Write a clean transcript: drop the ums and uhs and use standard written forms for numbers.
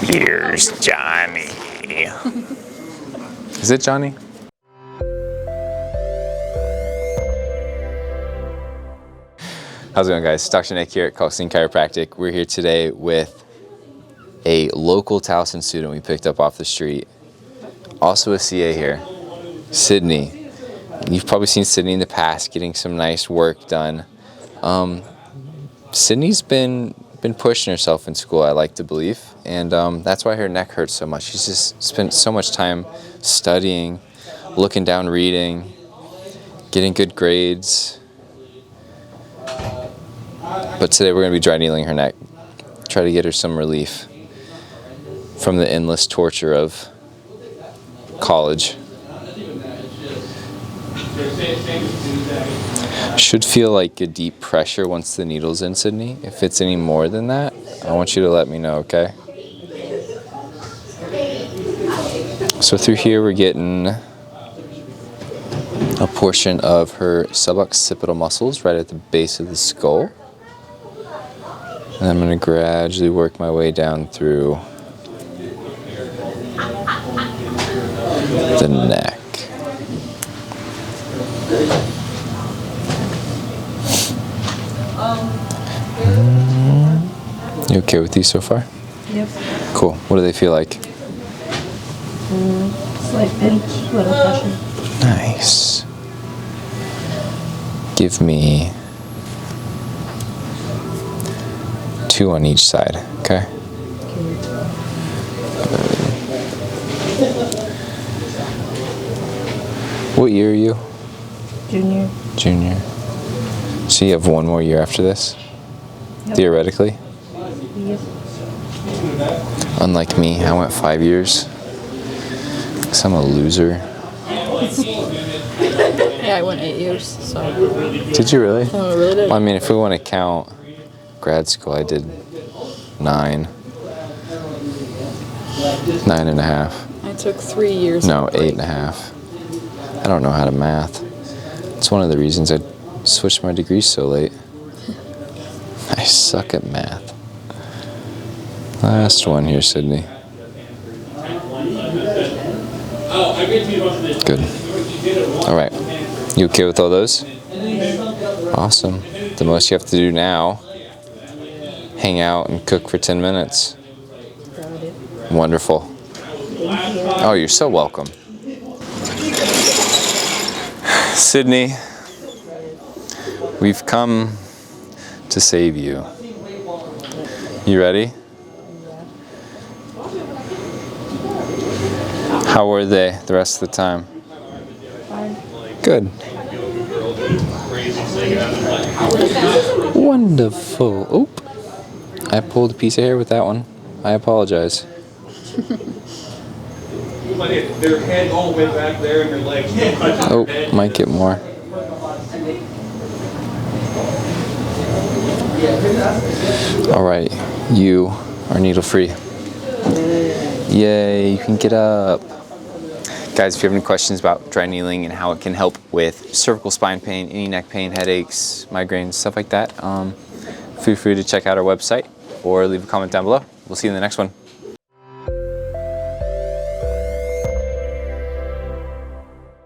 Here's Johnny. Is it Johnny? How's it going, guys? Dr. Nick here at Kalkstein Chiropractic. We're here today with a local Towson student we picked up off the street. Also a CA here, Sydney. You've probably seen Sydney in the past getting some nice work done. Sydney's been pushing herself in school, I like to believe, and that's why her neck hurts so much. She's just spent so much time studying, looking down, reading, getting good grades. But today we're going to be dry needling her neck, try to get her some relief from the endless torture of college. Should feel like a deep pressure once the needle's in, Sydney. If it's any more than that, I want you to let me know, okay? So through here we're getting a portion of her suboccipital muscles right at the base of the skull. And I'm going to gradually work my way down through the neck. You okay with these so far? Yep. Cool. What do they feel like? Slight pinch, little pressure. Nice. Give me 2 on each side, okay? What year are you? Junior. Junior. So you have 1 more year after this? Yep. Theoretically? Yep. Unlike me, I went 5 years. Because I'm a loser. Yeah, I went 8 years, so. Did you really? Oh, I really did. Well, I mean, if we want to count grad school, I did 9. 9.5. I took 3 years. No, 8.5. I don't know how to math. It's one of the reasons I switched my degree so late. I suck at math. Last one here, Sydney. Good. All right. You okay with all those? Awesome. The most you have to do now, hang out and cook for 10 minutes. Wonderful. Oh, you're so welcome. Sydney, we've come to save you. You ready? How were they the rest of the time? Fine. Good. Wonderful. Oop. I pulled a piece of hair with that one. I apologize. Their head all the way back there and their legs. Oh, might get more. All right, you are needle free. Yay, you can get up. Guys, if you have any questions about dry needling and how it can help with cervical spine pain, any neck pain, headaches, migraines, stuff like that, feel free to check out our website or leave a comment down below. We'll see you in the next one.